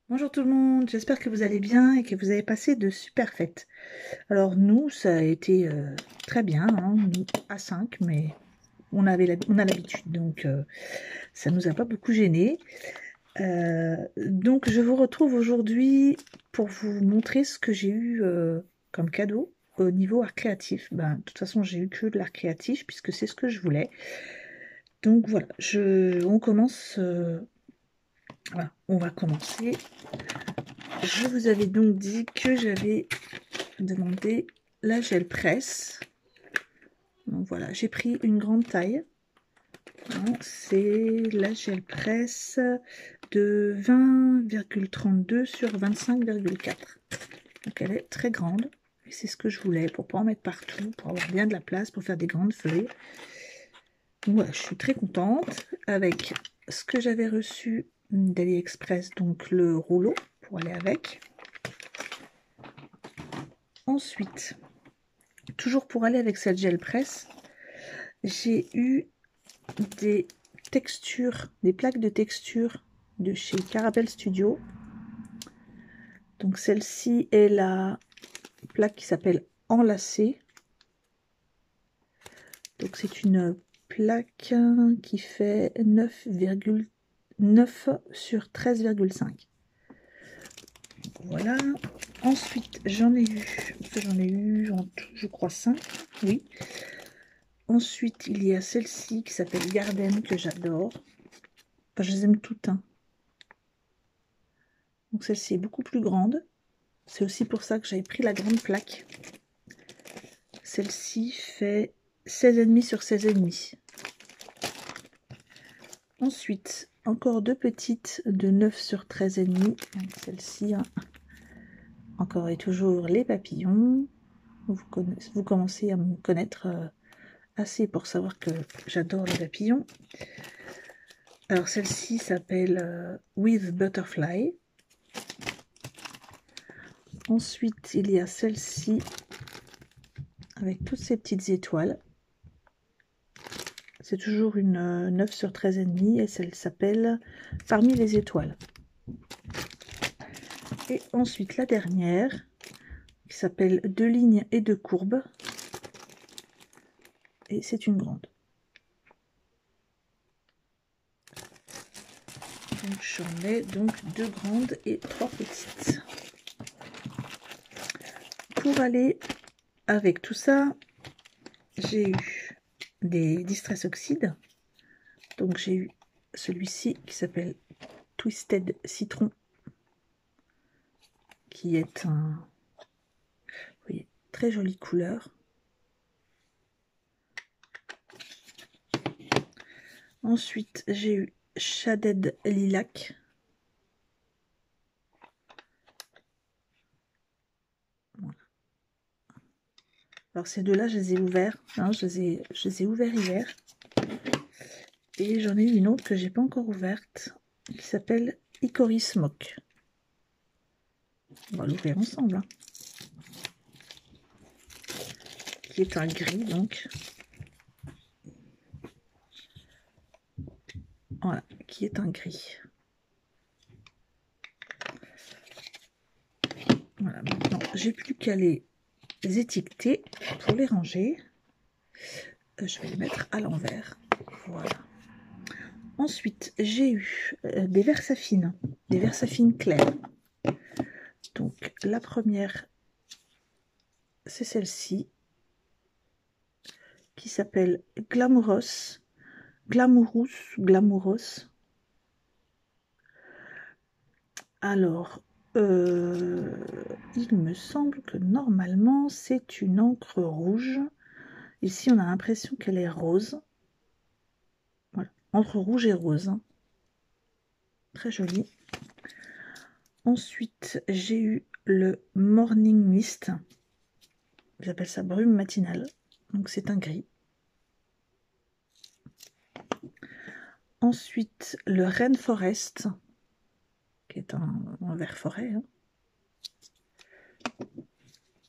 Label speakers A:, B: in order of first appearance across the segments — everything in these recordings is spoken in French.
A: Bonjour tout le monde, j'espère que vous allez bien et que vous avez passé de super fêtes. Alors nous, ça a été très bien, hein, nous, à 5, mais on a l'habitude, donc ça nous a pas beaucoup gênés. Donc je vous retrouve aujourd'hui pour vous montrer ce que j'ai eu comme cadeau au niveau art créatif. Ben, de toute façon, j'ai eu que de l'art créatif puisque c'est ce que je voulais. Donc voilà, on commence. Voilà, on va commencer. Je vous avais donc dit que j'avais demandé la gel presse. Donc voilà, j'ai pris une grande taille. C'est la gel presse de 20,32 sur 25,4. Donc elle est très grande. Et c'est ce que je voulais pour pouvoir en mettre partout, pour avoir bien de la place, pour faire des grandes feuilles. Donc voilà, je suis très contente avec ce que j'avais reçu d'AliExpress, donc le rouleau pour aller avec. Ensuite, toujours pour aller avec cette gel presse, j'ai eu des textures, des plaques de texture de chez Caramel Studio. Donc celle-ci est la plaque qui s'appelle Enlacée. Donc c'est une plaque qui fait 9,9 sur 13,5. Voilà. Ensuite, j'en ai eu, je crois 5, oui. Ensuite, il y a celle-ci qui s'appelle Garden, que j'adore. Enfin, je les aime toutes, hein. Donc celle-ci est beaucoup plus grande. C'est aussi pour ça que j'avais pris la grande plaque. Celle-ci fait 16,5 sur 16,5. Ensuite, encore deux petites de 9 sur 13,5. Celle-ci, hein, encore et toujours les papillons. Vous commencez à me connaître assez pour savoir que j'adore les papillons. Alors celle-ci s'appelle With Butterfly. Ensuite, il y a celle-ci avec toutes ces petites étoiles. C'est toujours une 9 sur 13,5 et elle s'appelle Parmi les étoiles. Et ensuite la dernière qui s'appelle Deux lignes et deux courbes. Et c'est une grande. Donc j'en ai donc deux grandes et trois petites. Pour aller avec tout ça, j'ai eu des Distress Oxyde. Donc j'ai eu celui-ci qui s'appelle Twisted Citron, qui est un, vous voyez, très jolie couleur. Ensuite j'ai eu Shaded Lilac. Voilà. Alors ces deux-là, je les ai ouverts, hein, je les ai ouverts hier. Et j'en ai une autre que j'ai pas encore ouverte, qui s'appelle Hickory Smoke. On va l'ouvrir ensemble. Hein. Qui est un gris donc. Voilà, qui est un gris. Voilà, maintenant j'ai plus qu'à les étiqueter pour les ranger. Je vais les mettre à l'envers. Voilà. Ensuite, j'ai eu des Versafines, des Versafines claires. Donc la première, c'est celle-ci, qui s'appelle Glamouros. Glamouros. Alors, il me semble que normalement c'est une encre rouge. Ici, on a l'impression qu'elle est rose. Voilà, entre rouge et rose. Hein. Très joli. Ensuite, j'ai eu le Morning Mist. J'appelle ça brume matinale. Donc, c'est un gris. Ensuite, le Rainforest, qui est un vert forêt. Hein.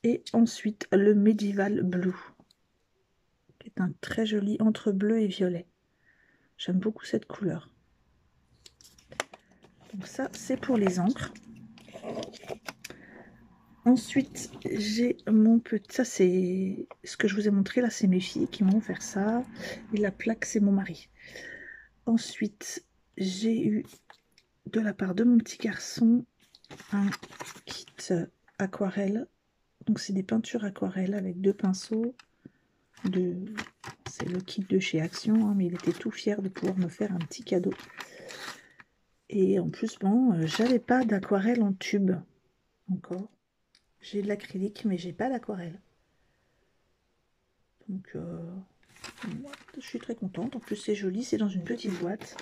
A: Et ensuite, le Medieval Blue, qui est un très joli entre bleu et violet. J'aime beaucoup cette couleur. Donc ça, c'est pour les encres. Ensuite, j'ai mon petit... Ça, c'est ce que je vous ai montré. Là, c'est mes filles qui m'ont offert ça. Et la plaque, c'est mon mari. Ensuite, j'ai eu, de la part de mon petit garçon, un kit aquarelle. Donc, c'est des peintures aquarelles avec 2 pinceaux. C'est le kit de chez Action, hein, mais il était tout fier de pouvoir me faire un petit cadeau. Et en plus, bon, j'avais pas d'aquarelle en tube encore. J'ai de l'acrylique, mais j'ai pas d'aquarelle. Donc, moi, je suis très contente. En plus, c'est joli, c'est dans une petite boîte.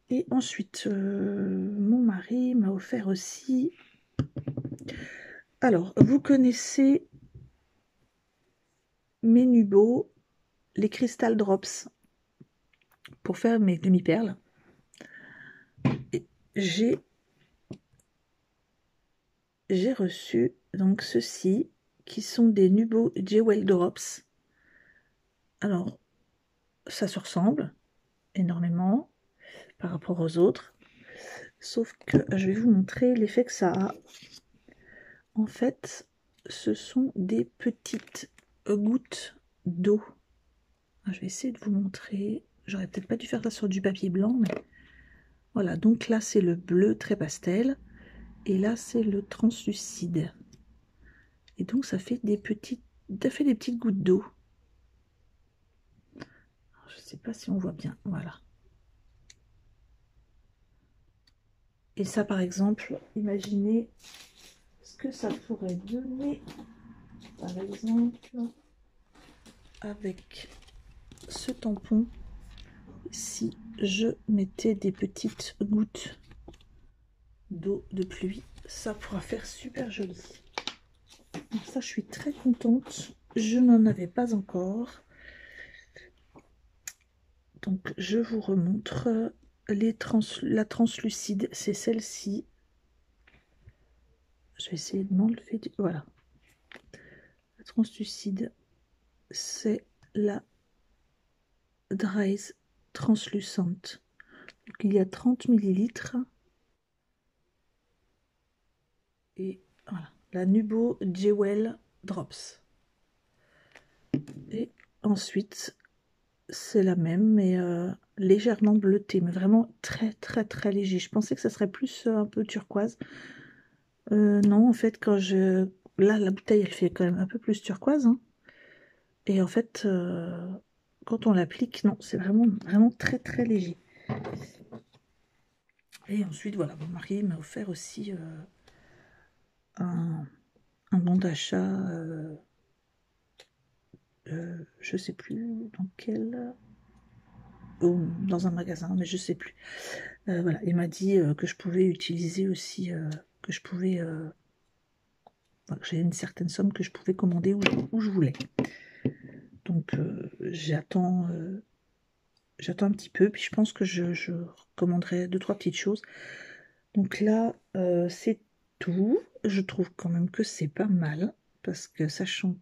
A: Et ensuite, mon mari m'a offert aussi... Alors, vous connaissez mes Nubo, les Crystal Drops, pour faire mes demi-perles. J'ai reçu donc ceux-ci, qui sont des Nubo Jewel Drops. Alors, ça se ressemble énormément par rapport aux autres, sauf que je vais vous montrer l'effet que ça a. En fait, ce sont des petites gouttes d'eau. Je vais essayer de vous montrer. J'aurais peut-être pas dû faire ça sur du papier blanc, mais voilà. Donc là, c'est le bleu très pastel, et là, c'est le translucide. Et donc, ça fait des petites gouttes d'eau. Je sais pas si on voit bien. Voilà. Et ça, par exemple, imaginez ce que ça pourrait donner, par exemple, avec ce tampon, si je mettais des petites gouttes d'eau de pluie. Ça pourra faire super joli. Donc ça, je suis très contente. Je n'en avais pas encore. Donc, je vous remontre la translucide. C'est celle-ci. Je vais essayer de m'enlever du... Voilà. La translucide, c'est la Dries translucente. Donc, il y a 30 ml. Et voilà. La Nubo Jewel Drops. Et ensuite, c'est la même, mais légèrement bleutée, mais vraiment très très très léger. Je pensais que ça serait plus un peu turquoise. Non, en fait, quand je... Là, la bouteille, elle fait quand même un peu plus turquoise. Hein. Et en fait, quand on l'applique, non, c'est vraiment, vraiment très, très léger. Et ensuite, voilà, mon mari m'a offert aussi un bon d'achat. Je sais plus dans quel... dans un magasin, mais je sais plus. Voilà, il m'a dit que je pouvais utiliser aussi... que je pouvais... j'ai une certaine somme que je pouvais commander où je voulais. Donc j'attends un petit peu, puis je pense que je recommanderai 2-3 petites choses. Donc là, c'est tout. Je trouve quand même que c'est pas mal, parce que sachant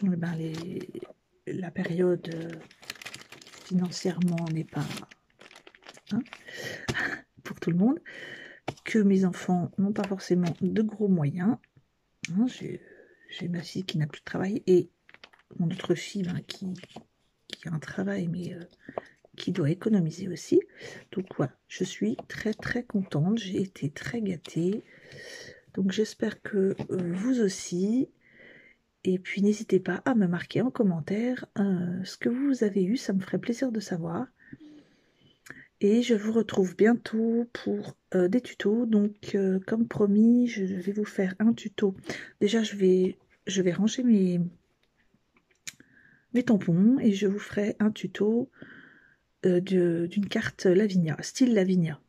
A: ben, la période financièrement n'est pas hein, pour tout le monde, que mes enfants n'ont pas forcément de gros moyens. Hein, j'ai ma fille qui n'a plus de travail et mon autre fille ben, qui a un travail, mais qui doit économiser aussi. Donc voilà, je suis très très contente, j'ai été très gâtée. Donc j'espère que vous aussi. Et puis n'hésitez pas à me marquer en commentaire ce que vous avez eu, ça me ferait plaisir de savoir. Et je vous retrouve bientôt pour des tutos. Donc comme promis, je vais vous faire un tuto. Déjà je vais ranger mes tampons et je vous ferai un tuto d'une carte Lavinia, style Lavinia.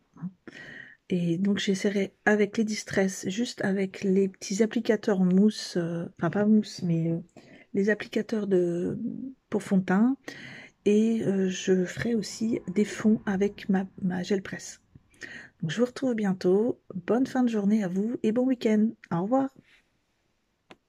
A: Et donc j'essaierai avec les Distress, juste avec les petits applicateurs en mousse, enfin pas mousse, mais les applicateurs pour fond de teint. Et je ferai aussi des fonds avec ma gel presse. Donc je vous retrouve bientôt. Bonne fin de journée à vous et bon week-end. Au revoir.